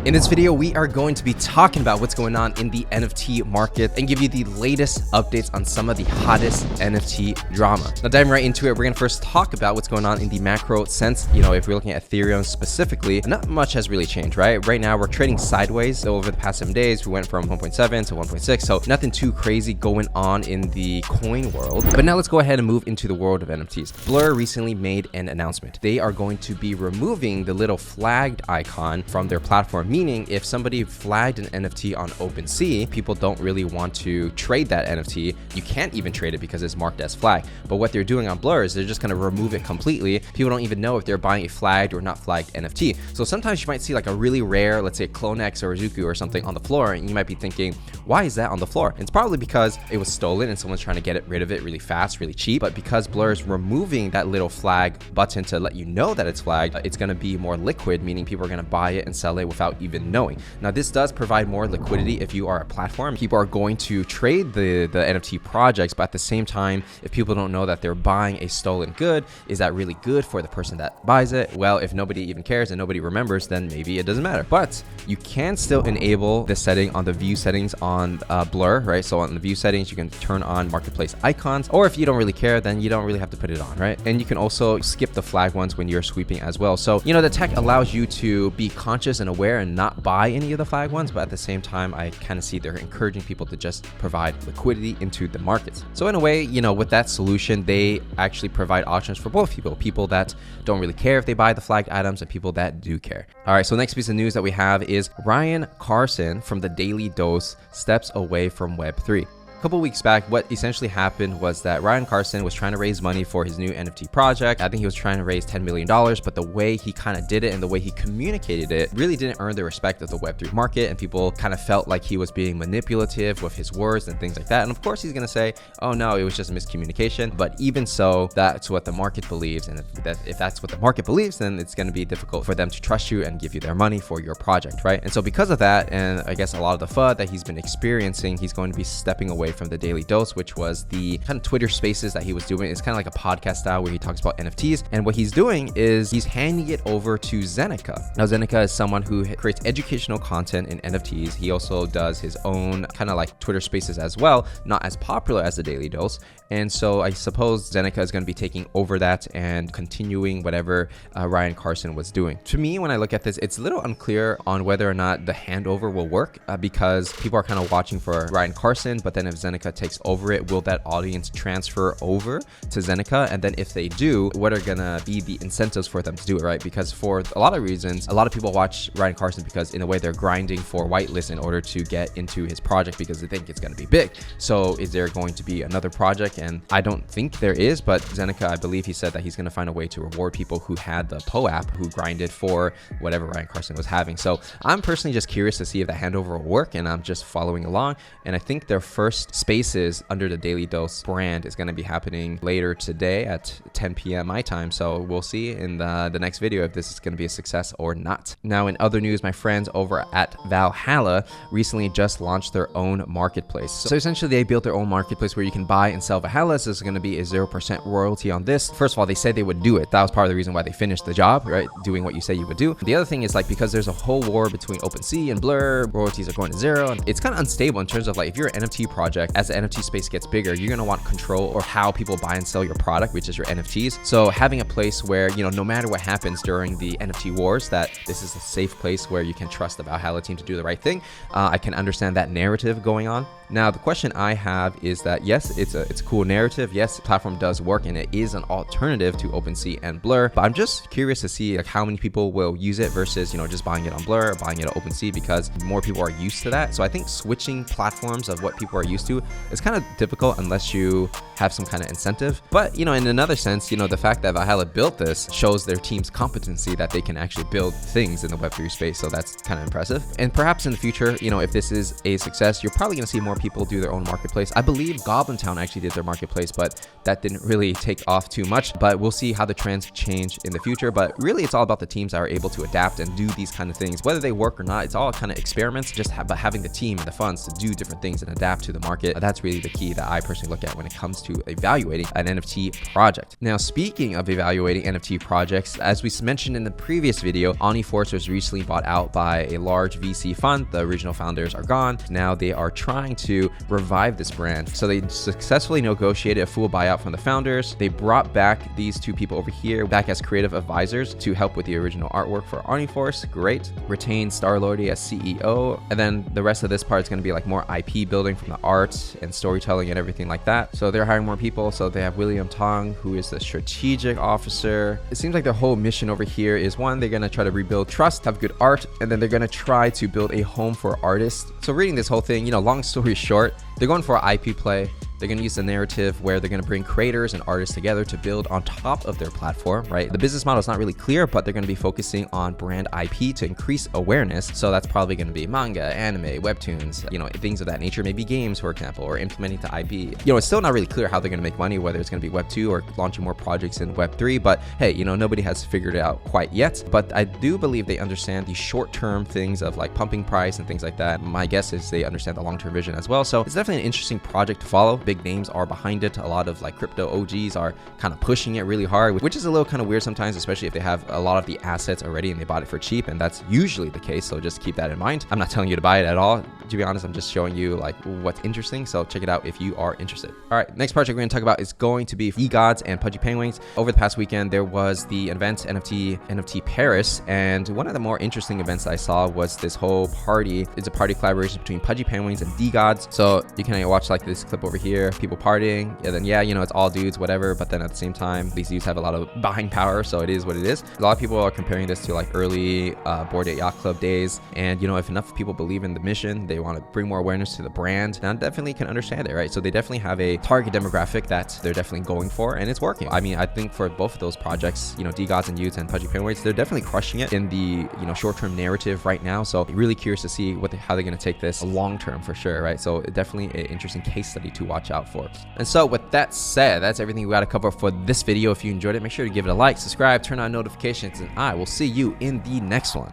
In this video, we are going to be talking about what's going on in the NFT market and give you the latest updates on some of the hottest NFT drama. Now, diving right into it, we're gonna first talk about what's going on in the macro sense. You know, if we're looking at Ethereum specifically, not much has really changed, right? Right now, we're trading sideways. So over the past 7 days, we went from 1.7 to 1.6. So nothing too crazy going on in the coin world. But now let's go ahead and move into the world of NFTs. Blur recently made an announcement. They are going to be removing the little flagged icon from their platform, meaning if somebody flagged an NFT on OpenSea, people don't really want to trade that NFT. You can't even trade it because it's marked as flagged. But what they're doing on Blur is they're just going to remove it completely. People don't even know if they're buying a flagged or not flagged NFT. So sometimes you might see like a really rare, let's say a Clonex or a Zuku or something on the floor, and you might be thinking, why is that on the floor? And it's probably because it was stolen and someone's trying to get rid of it really fast, really cheap. But because Blur is removing that little flag button to let you know that it's flagged, it's going to be more liquid, meaning people are going to buy it and sell it without even knowing. Now, this does provide more liquidity if you are a platform. People are going to trade the NFT projects, but at the same time, if people don't know that they're buying a stolen good, is that really good for the person that buys it? Well, if nobody even cares and nobody remembers, then maybe it doesn't matter. But you can still enable this setting on the view settings on Blur, right? So on the view settings, you can turn on marketplace icons, or if you don't really care, then you don't really have to put it on, right? And you can also skip the flag ones when you're sweeping as well. So, you know, the tech allows you to be conscious and aware and not buy any of the flag ones, but at the same time, I kind of see they're encouraging people to just provide liquidity into the markets. So in a way, you know, with that solution, they actually provide options for both people that don't really care if they buy the flagged items and people that do care. All right, so next piece of news that we have is RYan Carson from the Daily Dose steps away from Web3. A couple weeks back, what essentially happened was that RYan Carson was trying to raise money for his new NFT project. I think he was trying to raise $10 million, but the way he kind of did it and the way he communicated it really didn't earn the respect of the Web3 market, and people kind of felt like he was being manipulative with his words and things like that. And of course, he's going to say, oh no, it was just a miscommunication. But even so, that's what the market believes. And if that's what the market believes, then it's going to be difficult for them to trust you and give you their money for your project, right? And so because of that, and I guess a lot of the FUD that he's been experiencing, he's going to be stepping away from the Daily Dose, which was the kind of Twitter spaces that he was doing. It's kind of like a podcast style where he talks about NFTs. And what he's doing is he's handing it over to Zeneca. Now, Zeneca is someone who creates educational content in NFTs. He also does his own kind of like Twitter spaces as well, not as popular as the Daily Dose. And so I suppose Zeneca is going to be taking over that and continuing whatever RYan Carson was doing. To me, when I look at this, it's a little unclear on whether or not the handover will work because people are kind of watching for RYan Carson, but then if Zeneca takes over it, will that audience transfer over to Zeneca? And then if they do, what are gonna be the incentives for them to do it, right? Because for a lot of reasons, a lot of people watch RYan Carson because in a way they're grinding for whitelist in order to get into his project because they think it's gonna be big. So is there going to be another project? And I don't think there is, but Zeneca, I believe he said that he's gonna find a way to reward people who had the PO app, who grinded for whatever RYan Carson was having. So I'm personally just curious to see if that handover will work, and I'm just following along. And I think their first spaces under the Daily Dose brand is going to be happening later today at 10 p.m. my time. So we'll see in the next video if this is going to be a success or not. Now, in other news, my friends over at Valhalla recently just launched their own marketplace. So essentially, they built their own marketplace where you can buy and sell Valhalla. So there's going to be a 0% royalty on this. First of all, they said they would do it. That was part of the reason why they finished the job, right? Doing what you say you would do. The other thing is like, because there's a whole war between OpenSea and Blur, royalties are going to zero. And it's kind of unstable in terms of like, if you're an NFT project, as the NFT space gets bigger, you're going to want control or how people buy and sell your product, which is your NFTs. So having a place where, you know, no matter what happens during the NFT wars, that this is a safe place where you can trust the Valhalla team to do the right thing. I can understand that narrative going on. Now, the question I have is that, yes, it's a cool narrative. Yes, the platform does work and it is an alternative to OpenSea and Blur, but I'm just curious to see like how many people will use it versus, you know, just buying it on Blur or buying it on OpenSea, because more people are used to that. So I think switching platforms of what people are used to is kind of difficult unless you have some kind of incentive. But, you know, in another sense, you know, the fact that Valhalla built this shows their team's competency that they can actually build things in the Web3 space. So that's kind of impressive. And perhaps in the future, you know, if this is a success, you're probably going to see more people do their own marketplace. I believe Goblin Town actually did their marketplace, but that didn't really take off too much. But we'll see how the trends change in the future. But really, it's all about the teams that are able to adapt and do these kind of things, whether they work or not. It's all kind of experiments, just having the team and the funds to do different things and adapt to the market. market. That's really the key that I personally look at when it comes to evaluating an NFT project. Now, speaking of evaluating NFT projects, as we mentioned in the previous video, ON1 Force was recently bought out by a large VC fund. The original founders are gone. Now they are trying to revive this brand. So they successfully negotiated a full buyout from the founders. They brought back these two people over here back as creative advisors to help with the original artwork for ON1 Force. Great. Retained Starlordy as CEO. And then the rest of this part is going to be like more IP building from the art and storytelling and everything like that. So they're hiring more people. So they have William Tong, who is the strategic officer. It seems like their whole mission over here is one, they're going to try to rebuild trust, have good art, and then they're going to try to build a home for artists. So reading this whole thing, long story short, they're going for an IP play. They're going to use the narrative where they're going to bring creators and artists together to build on top of their platform, right? The business model is not really clear, but they're going to be focusing on brand IP to increase awareness. So that's probably going to be manga, anime, webtoons, things of that nature, maybe games, for example, or implementing the IP. It's still not really clear how they're going to make money, whether it's going to be Web 2 or launching more projects in Web 3. But hey, nobody has figured it out quite yet. But I do believe they understand the short-term things of like pumping price and things like that. My guess is they understand the long-term vision as well. So it's definitely an interesting project to follow. Big names are behind it. A lot of like crypto OGs are kind of pushing it really hard, which is a little kind of weird sometimes, especially if they have a lot of the assets already and they bought it for cheap, and that's usually the case. So just keep that in mind. I'm not telling you to buy it at all. To be honest, I'm just showing you like what's interesting. So check it out if you are interested. All right, next project we're going to talk about is going to be degods and Pudgy Penguins. Over the past weekend, there was the event NFT Paris, and one of the more interesting events that I saw was this whole party. It's a party collaboration between Pudgy Penguins and degods. So you can watch like this clip over here, people partying, and then it's all dudes, whatever, but then at the same time these dudes have a lot of buying power, so it is what it is. A lot of people are comparing this to like early Bored Ape Yacht Club days, and if enough people believe in the mission, they want to bring more awareness to the brand, and I definitely can understand it, right? So they definitely have a target demographic that they're definitely going for, and it's working. I mean, I think for both of those projects, degods and Youths and Pudgy Penguins, they're definitely crushing it in the short-term narrative right now. So really curious to see how they're going to take this long-term for sure, right? So definitely an interesting case study to watch out for. And so with that said, that's everything we got to cover for this video. If you enjoyed it, make sure to give it a like, subscribe, turn on notifications, and I will see you in the next one.